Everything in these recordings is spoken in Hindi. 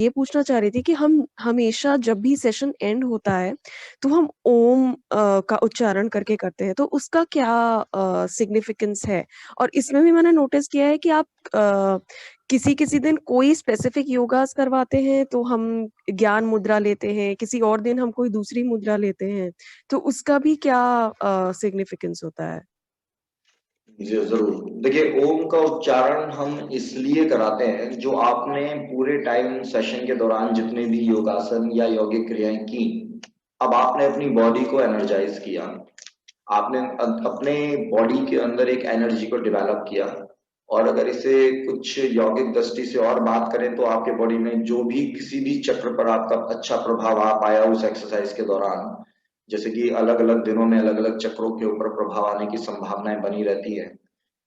ये पूछना चाह रही थी कि हम हमेशा जब भी सेशन एंड होता है, तो हम ओम का उच्चारण करके करते हैं, तो उसका क्या सिग्निफिकेंस है? और इसमें भी मैंने नोटिस किया है कि आप किसी-किसी दिन कोई स्पेसिफिक योगास करवाते हैं, तो हम ज्ञान मुद्रा लेते हैं, किसी और दिन हम कोई दूसरी मुद्रा लेते हैं, तो उसका भी क्या सिग्निफिकेंस होता है? जी, ज़रूर। देखिए, ओम का उच्चारण हम इसलिए कराते हैं, जो आपने पूरे टाइम सेशन के दौरान जितने भी योगासन या यौगिक क्रियाएँ की, अब आपने अपनी बॉडी को एनर्जाइज़ किया। आपने अपने बॉडी के अंदर एक एनर्जी को डेवलप किया और अगर इसे कुछ यौगिक दृष्टि से और बात करें तो आपके बॉडी में जो भी किसी भी चक्र पर आपका अच्छा प्रभाव आ पाया उस एक्सरसाइज के दौरान, जैसे कि अलग-अलग दिनों में अलग-अलग चक्रों के ऊपर प्रभाव आने की संभावनाएं बनी रहती है।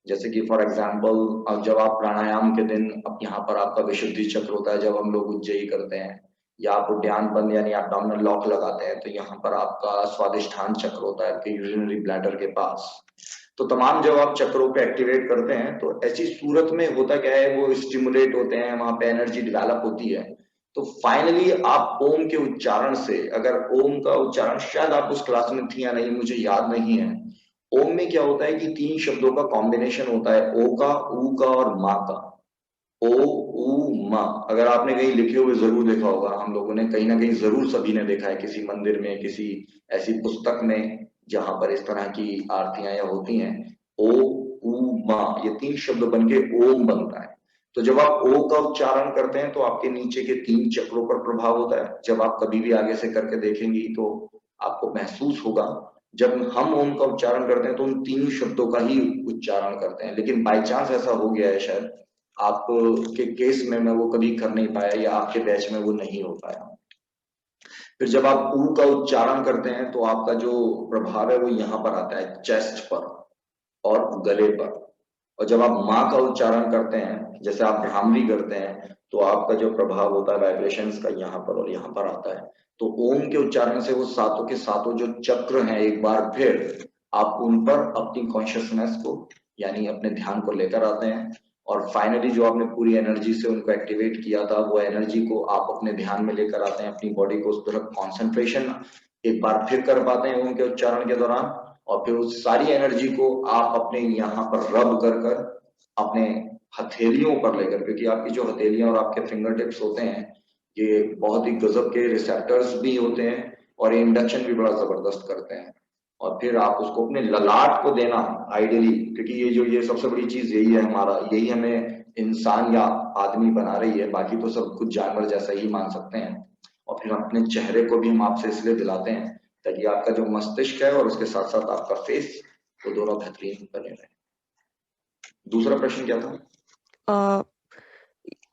जैसे कि फॉर एग्जाम्पल, अब जब आप प्राणायाम के दिन अब यहाँ पर आपका विशुद्धि चक्र होता है, जब हम लोग उज्जयी करते हैं या आप उद्यान बंद यानी एब्डोमिनल लॉक लगाते हैं, तो यहाँ पर आपका स्वादिष्ठान चक्र होता है आपके यूरिनरी ब्लैडर के पास। तो तमाम जब आप चक्रों पे एक्टिवेट करते हैं तो ऐसी सूरत में होता क्या है, वो स्टिमुलेट होते हैं, वहां पे एनर्जी डेवलप होती है। तो फाइनली आप ओम के उच्चारण से, अगर ओम का उच्चारण शायद आप उस क्लास में थी या नहीं मुझे याद नहीं है, ओम में क्या होता है कि 3 शब्दों का कॉम्बिनेशन होता है, ओ का, ऊ का और मा का। ओ, ऊ, मा। अगर आपने कहीं लिखे हुए जरूर देखा होगा, हम लोगों ने कहीं ना कहीं जरूर सभी ने देखा है, किसी मंदिर में, किसी ऐसी पुस्तक में जहां पर इस तरह की आरतियां या होती हैं। ओ, ऊ, मा, ये 3 शब्द बन के ओम बनता है। तो जब आप ओ का उच्चारण करते हैं तो आपके नीचे के 3 चक्रों पर प्रभाव होता है। जब आप कभी भी आगे से करके देखेंगी तो आपको महसूस होगा, जब हम ओम का उच्चारण करते हैं तो उन 3 शब्दों का ही उच्चारण करते हैं। लेकिन बाई चांस ऐसा हो गया है शायद आप के केस में, मैं वो कभी कर नहीं पाया या आपके बैच में वो नहीं हो पाया। फिर जब आप ऊ का उच्चारण करते हैं तो आपका जो प्रभाव है वो यहाँ पर आता है, चेस्ट पर और गले पर। और जब आप माँ का उच्चारण करते हैं, जैसे आप भ्रामरी करते हैं, तो आपका जो प्रभाव होता है वाइब्रेशंस का यहाँ पर और यहाँ पर आता है। तो ओम के उच्चारण से वो सातों के सातों जो चक्र हैं, एक बार फिर आप उन पर अपनी कॉन्शियसनेस को यानी अपने ध्यान को लेकर आते हैं और फाइनली जो आपने पूरी एनर्जी से उनको एक्टिवेट किया था, वो एनर्जी को आप अपने ध्यान में लेकर आते हैं, अपनी बॉडी को उस तरफ कॉन्सेंट्रेशन एक बार फिर कर पाते हैं ओम के उच्चारण के दौरान। और फिर उस सारी एनर्जी को आप अपने यहाँ पर रब कर कर अपने हथेलियों पर लेकर, क्योंकि आपकी जो हथेलियां और आपके फिंगर टिप्स होते हैं, ये बहुत ही गजब के रिसेप्टर्स भी होते हैं और ये इंडक्शन भी बड़ा जबरदस्त करते हैं। और फिर आप उसको अपने ललाट को देना आइडियली, क्योंकि ये सबसे बड़ी चीज यही है, हमारा यही हमें इंसान या आदमी बना रही है, बाकी तो सब कुछ जानवर जैसा ही मान सकते हैं। और फिर अपने चेहरे को भी हम आपसे इसलिए दिलाते हैं ताकि आपका जो मस्तिष्क है और उसके साथ साथ आपका फेस, वो दोनों बेहतरीन बने रहे। दूसरा प्रश्न क्या था? अ,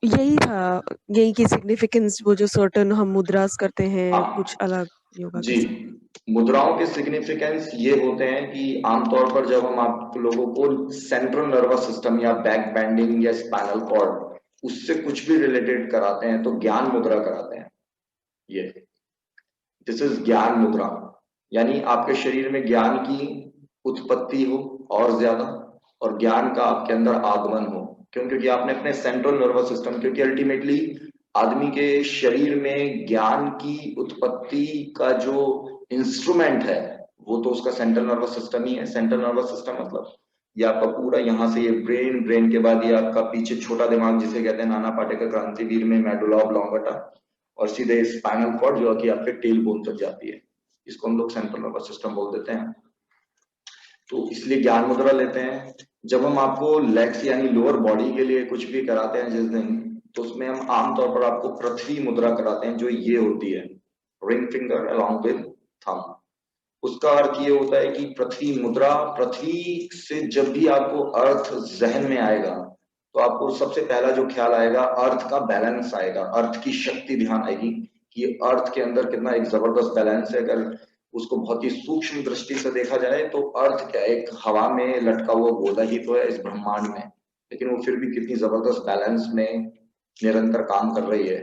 यही था, यही की सिग्निफिकेंस, वो जो सर्टेन हम मुद्रास करते हैं कुछ हाँ अलग योगा के जी, साथ। मुद्राओं के सिग्निफिकेंस ये होते हैं कि आमतौर पर जब हम आप लोगों को सेंट्रल नर्वस सिस्टम या बैक बैंडिंग या स्पाइनल कॉर्ड उससे कुछ भी रिलेटेड कराते हैं तो ज्ञान मुद्रा कराते हैं। ये दिस इज ज्ञान मुद्रा, यानी आपके शरीर में ज्ञान की उत्पत्ति हो और ज्यादा, और ज्ञान का आपके अंदर आगमन हो। क्यों? क्योंकि आपने अपने सेंट्रल नर्वस सिस्टम, क्योंकि अल्टीमेटली आदमी के शरीर में ज्ञान की उत्पत्ति का जो इंस्ट्रूमेंट है वो तो उसका सेंट्रल नर्वस सिस्टम ही है। सेंट्रल नर्वस सिस्टम मतलब ये आपका पूरा यहाँ से ये ब्रेन, ब्रेन के बाद ये आपका पीछे छोटा दिमाग जिसे कहते हैं नाना पाटेकर क्रांतिवीर में मेडुला ऑब्लोंगेटा, और सीधे स्पाइनल कॉर्ड जो कि आपके टेल बोन तक जाती है, इसको हम लोग सेंट्रल नर्वस सिस्टम बोल देते हैं। तो इसलिए ज्ञान मुद्रा लेते हैं। जब हम आपको लेग्स यानी लोअर बॉडी के लिए कुछ भी कराते हैं जिस दिन, तो उसमें हम आमतौर पर आपको पृथ्वी मुद्रा कराते हैं, जो ये होती है ring finger along with thumb. उसका अर्थ ये होता है कि पृथ्वी मुद्रा, पृथ्वी से जब भी आपको अर्थ जहन में आएगा तो आपको सबसे पहला जो ख्याल आएगा अर्थ का बैलेंस आएगा, अर्थ की शक्ति ध्यान आएगी कि अर्थ के अंदर कितना एक जबरदस्त बैलेंस है। अगर उसको बहुत ही सूक्ष्म दृष्टि से देखा जाए तो अर्थ क्या है, एक हवा में लटका हुआ गोला ही तो है इस ब्रह्मांड में, लेकिन वो फिर भी कितनी जबरदस्त बैलेंस में निरंतर काम कर रही है।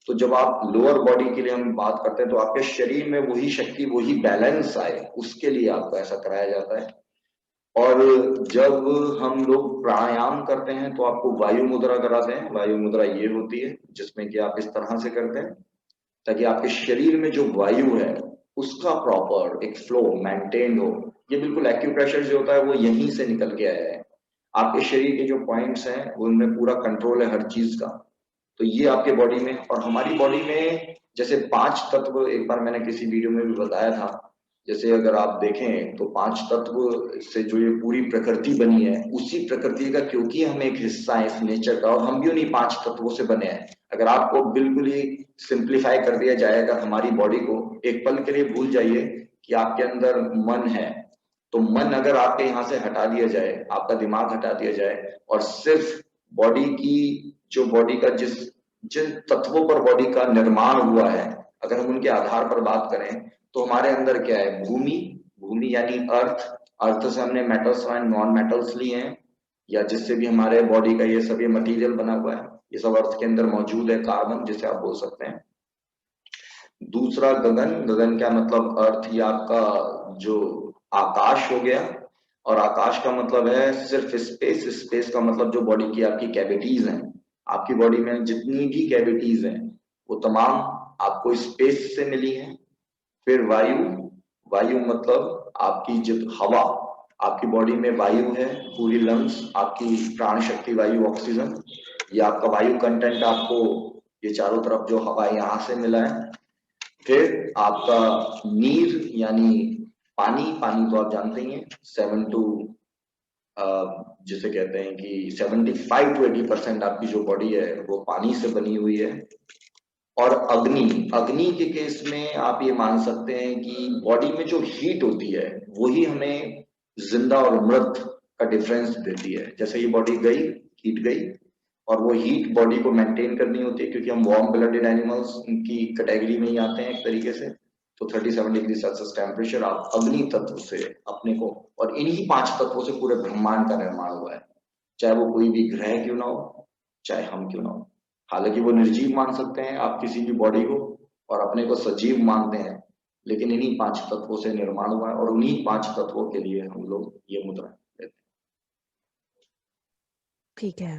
तो जब आप लोअर बॉडी के लिए हम बात करते हैं तो आपके शरीर में वही शक्ति, वही बैलेंस आए, उसके लिए आपको ऐसा कराया जाता है। और जब हम लोग प्राणायाम करते हैं तो आपको वायु मुद्रा कराते हैं। वायु मुद्रा ये होती है जिसमें कि आप इस तरह से करते हैं ताकि आपके शरीर में जो वायु है उसका प्रॉपर एक फ्लो मेंटेन हो। ये बिल्कुल एक्यूप्रेशर जो होता है वो यहीं से निकल के आया है। आपके शरीर के जो पॉइंट्स हैं उनमें पूरा कंट्रोल है हर चीज का। तो ये आपके बॉडी में और हमारी बॉडी में जैसे 5 तत्व, एक बार मैंने किसी वीडियो में भी बताया था, जैसे अगर आप देखें तो 5 तत्व से जो ये पूरी प्रकृति बनी है उसी प्रकृति का, क्योंकि हम एक हिस्सा है इस नेचर का और हम भी उन्हीं 5 तत्वों से बने हैं। अगर आपको बिल्कुल ही सिंप्लीफाई कर दिया जाए अगर हमारी बॉडी को, एक पल के लिए भूल जाइए कि आपके अंदर मन है, तो मन अगर आपके यहाँ से हटा दिया जाए, आपका दिमाग हटा दिया जाए और सिर्फ बॉडी की, जो बॉडी का जिन तत्वों पर बॉडी का निर्माण हुआ है, अगर हम उनके आधार पर बात करें तो हमारे अंदर क्या है, भूमि, भूमि यानी अर्थ, अर्थ से हमने मेटल्स एंड नॉन मेटल्स लिए हैं, या जिससे भी हमारे बॉडी का ये सब ये मटेरियल बना हुआ है, ये सब अर्थ के अंदर मौजूद है। कार्बन जिसे आप बोल सकते हैं। दूसरा गगन, गगन क्या मतलब अर्थ या आपका जो आकाश हो गया। और आकाश का मतलब है सिर्फ स्पेस, स्पेस का मतलब जो बॉडी की आपकी कैविटीज हैं, आपकी बॉडी में जितनी भी कैविटीज हैं वो तमाम आपको स्पेस से मिली हैं। फिर वायु, वायु मतलब आपकी जो हवा, आपकी बॉडी में वायु है, पूरी लंग्स आपकी प्राण शक्ति वायु ऑक्सीजन, ये आपका वायु कंटेंट आपको ये चारों तरफ जो हवा यहाँ से मिला है। फिर आपका नीर यानी पानी, पानी तो आप जानते ही हैं 7 टू जिसे कहते हैं कि 75 टू 80% आपकी जो बॉडी है वो पानी से बनी हुई है। और अग्नि, अग्नि के केस में आप ये मान सकते हैं कि बॉडी में जो हीट होती है वही हमें जिंदा और मृत का डिफरेंस देती है। जैसे ये बॉडी गई, हीट गई, और वो हीट बॉडी को मेंटेन करनी होती है क्योंकि हम वार्म ब्लडेड एनिमल्स की कैटेगरी में ही आते हैं एक तरीके से। तो 37 डिग्री सेल्सियस टेम्परेचर आप अग्नि तत्व से अपने को, और इन्हीं 5 तत्वों से पूरे ब्रह्मांड का निर्माण हुआ है, चाहे वो कोई भी ग्रह क्यों ना हो, चाहे हम क्यों ना हो। हालांकि वो निर्जीव मान सकते हैं आप किसी भी बॉडी को, और अपने को सजीव मानते हैं, लेकिन इन्हीं 5 तत्वों से निर्माण हुआ है और उन्हीं 5 तत्वों के लिए हम लोग ये मुद्रा लेते हैं। ठीक है।